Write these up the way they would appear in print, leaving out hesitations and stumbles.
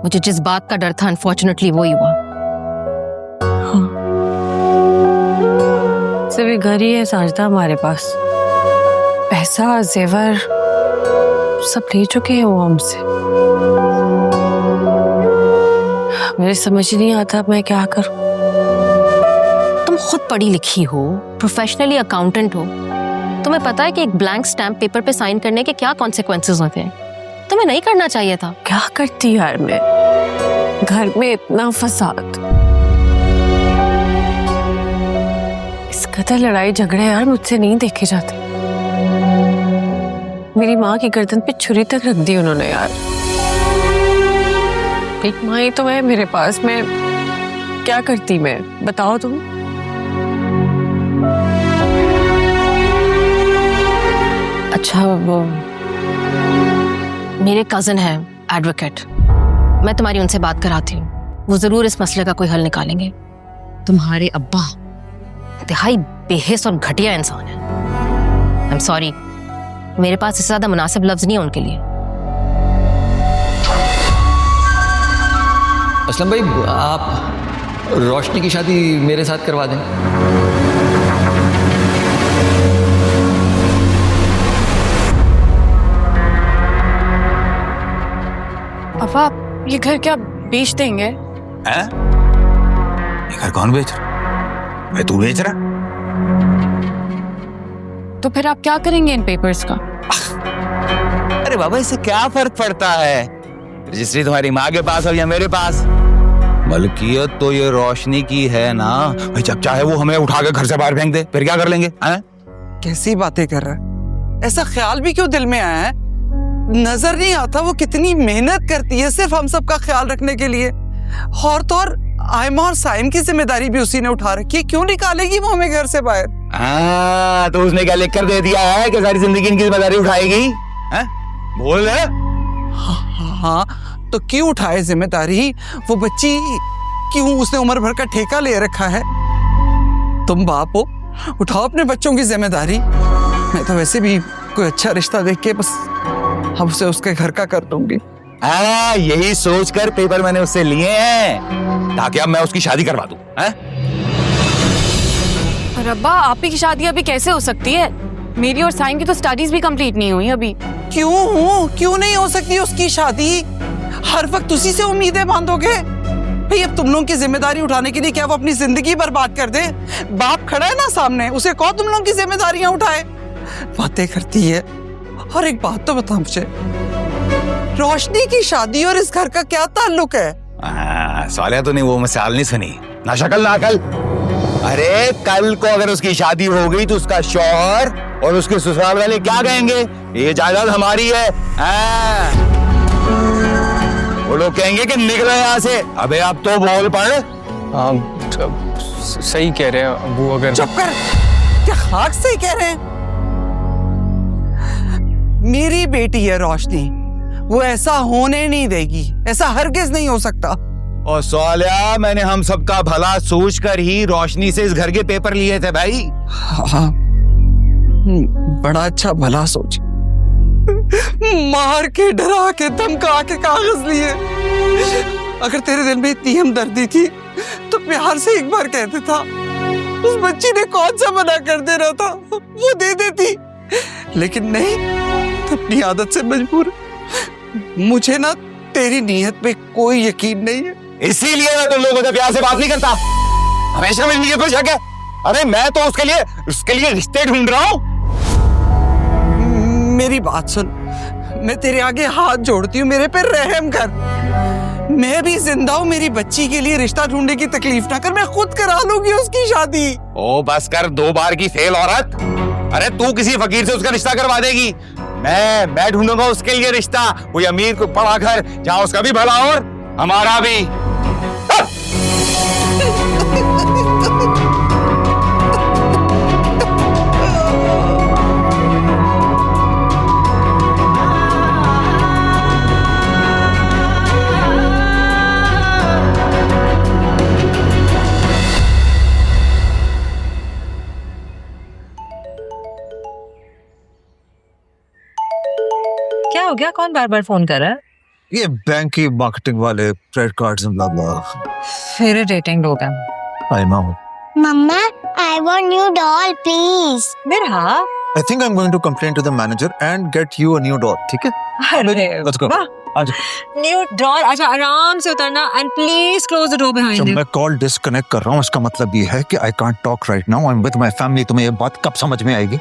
मुझे जिस बात का डर था अनफॉर्चुनेटली वही हुआ। हाँ। सिर्फ घर ही है साजदा हमारे पास, पैसा जेवर सब ले चुके हैं वो हमसे। मेरे समझ नहीं आता मैं क्या करूं। तुम खुद पढ़ी लिखी हो, प्रोफेशनली अकाउंटेंट हो, तुम्हें पता है कि एक ब्लैंक स्टैम्प पेपर पे साइन करने के क्या कॉन्सिक्वेंसेस होते हैं। तुम्हें नहीं करना चाहिए था। क्या करती यार मैं, घर में इतना फसाद, इस कदर लड़ाई झगड़े यार मुझसे नहीं देखे जाते। मेरी माँ की गर्दन पे छुरी तक रख दी उन्होंने यार। एक माँ ही तो है मेरे पास, मैं क्या करती, मैं बताओ तुम। अच्छा, वो मेरे कजन है एडवोकेट, मैं तुम्हारी उनसे बात कराती हूँ, वो जरूर इस मसले का कोई हल निकालेंगे। तुम्हारे अब्बा इंतहाई बेहिस और घटिया इंसान है। आई एम सॉरी, मेरे पास इससे ज्यादा मुनासिब लफ्ज नहीं है उनके लिए। असलम भाई, आप रोशनी की शादी मेरे साथ करवा दें। अब आप ये घर क्या बेच देंगे? हैं? ये घर कौन बेच रहा? मैं, तू बेच रहा? तो फिर आप क्या करेंगे इन पेपर्स का? अरे बाबा, इससे क्या फर्क पड़ता है? रजिस्ट्री तुम्हारी माँ के पास हो या मेरे पास, मलकियत तो ये रोशनी की है ना भाई। जब चाहे वो हमें उठा के घर से बाहर फेंक दे, फिर क्या कर लेंगे? हैं? कैसी बातें कर रहा है? ऐसा ख्याल भी क्यों दिल में आया है? नजर नहीं आता वो कितनी मेहनत करती है सिर्फ हम सबका ख्याल रखने के लिए। और तो और आयमा और साइम की जिम्मेदारी भी उसी ने उठा रखी है, क्यों निकालेगी वो हमें घर से बाहर? तो उसने क्या लिख कर दे दिया है कि सारी जिंदगी इनकी जिम्मेदारी उठाएगी? हैं? बोल। हाँ, तो क्यों उठाए जिम्मेदारी? वो बच्ची क्यों, उसने उम्र भर का ठेका ले रखा है। तुम बाप हो, उठाओ अपने बच्चों की जिम्मेदारी। मैं तो वैसे भी कोई अच्छा रिश्ता देख के बस अब उसे उसके घर का कर दूंगी। यही सोचकर पेपर मैंने उससे लिए हैं ताकि अब मैं उसकी शादी करवा दूं। पर अब्बा, आप ही की शादी अभी कैसे हो सकती है? मेरी और साइम की तो स्टडीज भी कंप्लीट नहीं हुई अभी। क्यों नहीं हो सकती उसकी शादी? हर वक्त उसी से उम्मीदें बांधोगे भाई? अब तुम लोगों की जिम्मेदारी उठाने के लिए क्या वो अपनी जिंदगी बर्बाद कर दे? बाप खड़ा है ना सामने, उसे कहो तुम लोगों की जिम्मेदारियां उठाए। बातें करती है। और एक बात तो बता मुझे, रोशनी की शादी और इस घर का क्या ताल्लुक है? सालिया तो नहीं, वो मिसाल नहीं सुनी, ना शक्ल ना अकल। अरे कल को अगर उसकी शादी हो गई तो उसका शौहर और उसके ससुराल वाले क्या कहेंगे? ये जायदाद हमारी है। वो लोग कहेंगे कि निकलो यहाँ से। अबे अब तो बोल पड़। सही कह रहे हैं अबू। अगर चुप कर, क्या खाक से कह रहे हैं? मेरी बेटी है रोशनी, वो ऐसा होने नहीं देगी, ऐसा हरगिज नहीं हो सकता। और सालिया, मैंने हम सबका भला सोचकर ही रोशनी से इस घर के पेपर लिए थे भाई। हाँ, बड़ा अच्छा भला सोच। मार के, डरा के, धमका के कागज लिए। अगर तेरे दिल में इतनी हमदर्दी थी तो प्यार से एक बार कह देता। उस बच्ची ने कौन सा मना कर देना था, वो दे देती। लेकिन नहीं, तो अपनी आदत से मजबूर। मुझे ना तेरी नीयत पे कोई यकीन नहीं है, इसीलिए मैं तुम लोगों से प्यार से बात नहीं करता। हमेशा मेरी नीयत पे शक है। अरे मैं तो उसके लिए रिश्ते ढूंढ रहा हूँ। मेरी बात सुन, मैं तेरे आगे हाथ जोड़ती हूँ, मेरे पे रहम कर। मैं भी जिंदा हूँ, मेरी बच्ची के लिए रिश्ता ढूंढने की तकलीफ ना कर, मैं खुद करा लूंगी उसकी शादी। ओ बस कर, 2 बार की फेल औरत। अरे तू किसी फकीर से उसका रिश्ता करवा देगी, मैं ढूंढूंगा उसके लिए रिश्ता। कोई अमीर को पढ़ा कर, जहां उसका भी भला और हमारा भी। क्या हो गया? कौन बार बार फोन कर रहा है? ये बैंक की मार्केटिंग वाले credit cards and blah blah. Irritating लोग हैं। I know. Mama, I want new doll, please. मेरा I think I'm going to complain to the manager and get you a new doll. ठीक है? अरे Let's go. वाह। आज new door. अच्छा आराम से उतरना and please close the door behind जब यू। मैं कॉल डिस्कनेक्ट कर रहा हूँ इसका मतलब ये है कि I can't talk right now. I'm with my family. तुम्हें ये बात कब समझ में आएगी?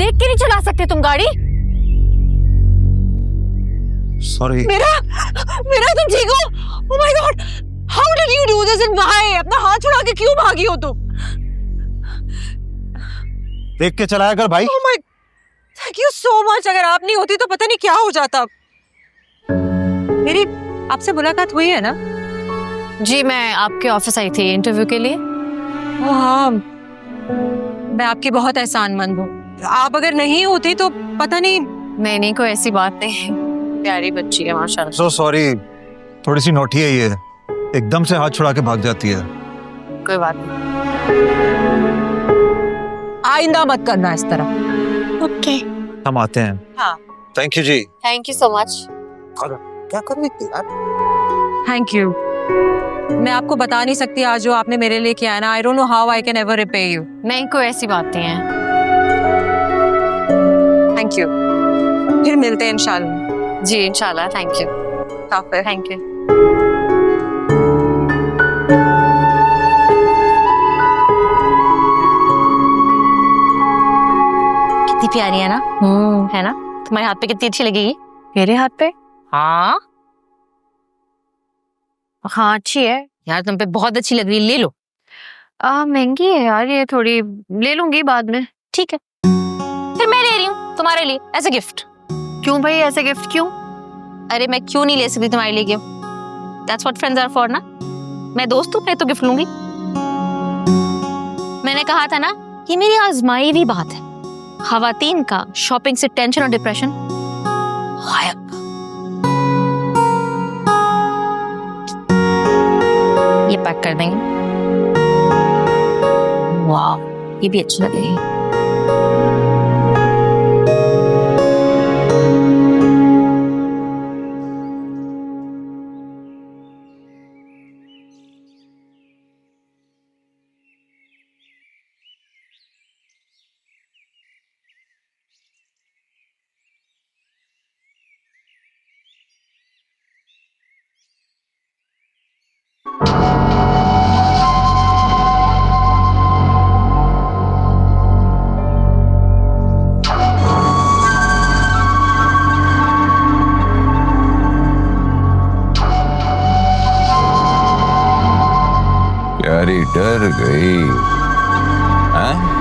देख के नहीं चला सकते तुम गाड़ी? Sorry. मेरा तुम ठीक हो? Oh my God! How did you do this and why? अपना हाथ छुड़ा के क्यों भागी हो तुम? देख के चलाया कर भाई। Oh my! Thank you so much. अगर आप नहीं होती तो पता नहीं क्या हो जाता। मेरी आपसे मुलाकात हुई है ना? जी मैं आपके ऑफिस आई थी इंटरव्यू के लिए। हाँ, मैं आपकी बहुत एहसानमंद हूँ। आप अगर नहीं होती तो पता नहीं। नहीं कोई ऐसी बात नहीं, प्यारी बच्ची है माशाल्लाह। So sorry. थोड़ी सी नोटी है ये। एकदम से हाथ छुड़ा के भाग जाती है। कोई बात नहीं। आइंदा मत करना इस तरह। Okay. हम आते हैं। हाँ। Thank you जी। Thank you so much. क्या कर रही थी यार? Thank you. मैं आपको बता नहीं सकती आज जो आपने मेरे लिए किया है ना। I don't know how I can ever repay you. नहीं कोई ऐसी बात नहीं है। Thank you. फिर मिलते हैं इंशाल्लाह। जी इंशाल्लाह। Thank you. हाफिज़। Thank you. कितनी प्यारी है ना? है ना? तुम्हारे हाथ पे कितनी अच्छी लगेगी? मेरे हाथ पे? हाँ हाँ अच्छी है यार, तुम पे बहुत अच्छी लग रही है, ले लो। महंगी है यार ये थोड़ी, ले लूंगी बाद में। ठीक है फिर मैं ले रही हूँ तुम्हारे लिए एज ए गिफ्ट। क्यों भाई ऐसे गिफ्ट क्यों? अरे मैं क्यों नहीं ले सकती तुम्हारे लिए gift? That's what friends are for ना। मैं दोस्त हूँ, मैं तो गिफ्ट लूंगी। मैंने कहा था ना ये मेरी आजमाई हुई बात है। खवातीन का शॉपिंग से टेंशन और डिप्रेशन गायब। ये पैक कर देंगे। वाह ये भी अच्छी लगेगी। प्यारी डर गई। हाँ?